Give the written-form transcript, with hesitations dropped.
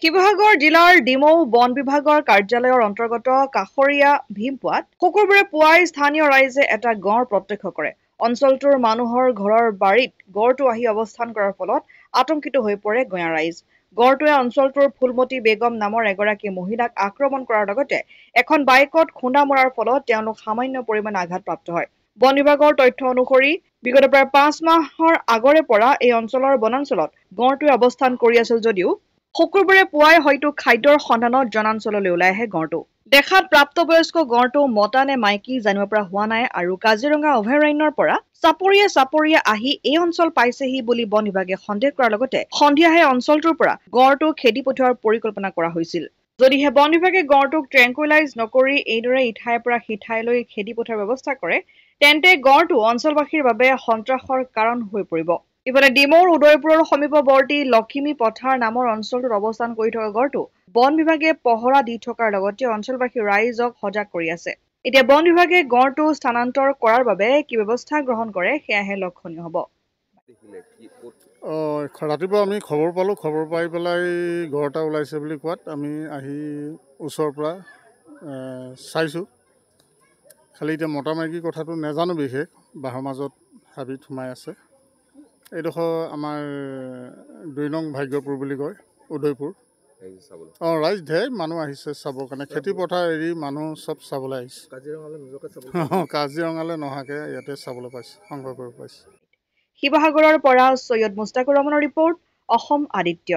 শিৱসাগৰ জিলাৰ ডিমৌ বন বিভাগৰ কাৰ্যালয়ৰ অন্তৰ্গত কাষৰীয়া ভীমপুৱাত শুকুৰবাৰে পুৱাই স্থানীয় ৰাইজে এটা গড় প্ৰত্যক্ষ কৰে। অঞ্চলটোৰ মানুহৰ ঘৰৰ বাৰীত গড়টো আহি অৱস্থান কৰাৰ ফলত আতংকিত হৈ পৰে গঞা ৰাইজ। গড়টোৱে অঞ্চলটোৰ ফুলমতী বেগম নামৰ এগৰাকী মহিলাক আক্ৰমণ কৰাৰ লগতে এখন বাইকত খুন্দা মৰাৰ ফলত তেওঁলোক সামান্য পৰিমাণে আঘাতপ্ৰাপ্ত হয়। বন বিভাগৰ তথ্য অনুসৰি বিগত প্ৰায় ৫ মাহৰ আগৰে পৰা এই অঞ্চলৰ বনাঞ্চলত গড়টোৱে অৱস্থান কৰি আছিল যদিও শুকুৰবাৰে পুৱাই হয়তো খাদ্যৰ সন্ধানত জনাঞ্চললৈ ওলাই আহে গড়টো। দেখাত প্ৰাপ্তবয়স্ক গড়টো মতা নে মাইকী জানিব পৰা হোৱা নাই আৰু কাজিৰঙা অভয়াৰণ্যৰ পৰা চাপৰিয়ে আহি এই অঞ্চল পাইছেহি বুলি বন বিভাগে সন্দেহ কৰাৰ লগতে সন্ধিয়াহে অঞ্চলটোৰ পৰা গড়টো খেদি পঠিওৱাৰ পৰিকল্পনা কৰা হৈছিল। যদিহে বন বিভাগে গড়টোক ট্ৰেংকুইলাইজ নকৰি এইদৰে ইঠাইৰ পৰা সিঠাইলৈ খেদি পঠিওৱাৰ ব্যৱস্থা কৰে, তেন্তে গড়টো অঞ্চলবাসীৰ বাবে সন্ত্ৰাসৰ কাৰণ হৈ পৰিব। ইফালে ডিমৌৰ উদয়পুৰৰ সমীপৱৰ্তী লখিমী পথাৰ নামৰ অঞ্চলটোত অৱস্থান কৰি থকা গড়টো বন বিভাগে পহৰা দি থকাৰ লগতে অঞ্চলবাসী ৰাইজক সজাগ কৰি আছে। এতিয়া বন বিভাগে গড়টো স্থানান্তৰ কৰাৰ বাবে কি ব্যৱস্থা গ্ৰহণ কৰে সেয়াহে লক্ষণীয় হ'ব। ৰাতিপুৱা আমি খবৰ পালোঁ, খবৰ পাই পেলাই গড় এটা ওলাইছে বুলি কোৱাত আমি আহি ওচৰৰ পৰা চাইছোঁ। খালি এতিয়া মতা মাইকী কথাটো নাজানো, বিশেষ বাঁহৰ মাজত হাবিত সোমাই আছে। এইডোখৰ আমাৰ ২ নং ভাগ্যপুৰ বুলি কয়, উদয়পুৰ। ৰাইজ ঢেৰ মানুহ আহিছে চাবৰ কাৰণে, খেতি পথাৰ এৰি মানুহ চব চাবলৈ আহিছে। কাজিৰঙালৈ নহাকৈ ইয়াতে চাবলৈ পাইছে, সংগ্ৰহ কৰিব পাইছে। শিৱসাগৰৰ পৰা সৈয়দ মুস্তাকুৰ ৰহমানৰ ৰিপৰ্ট, অসম আদিত্য।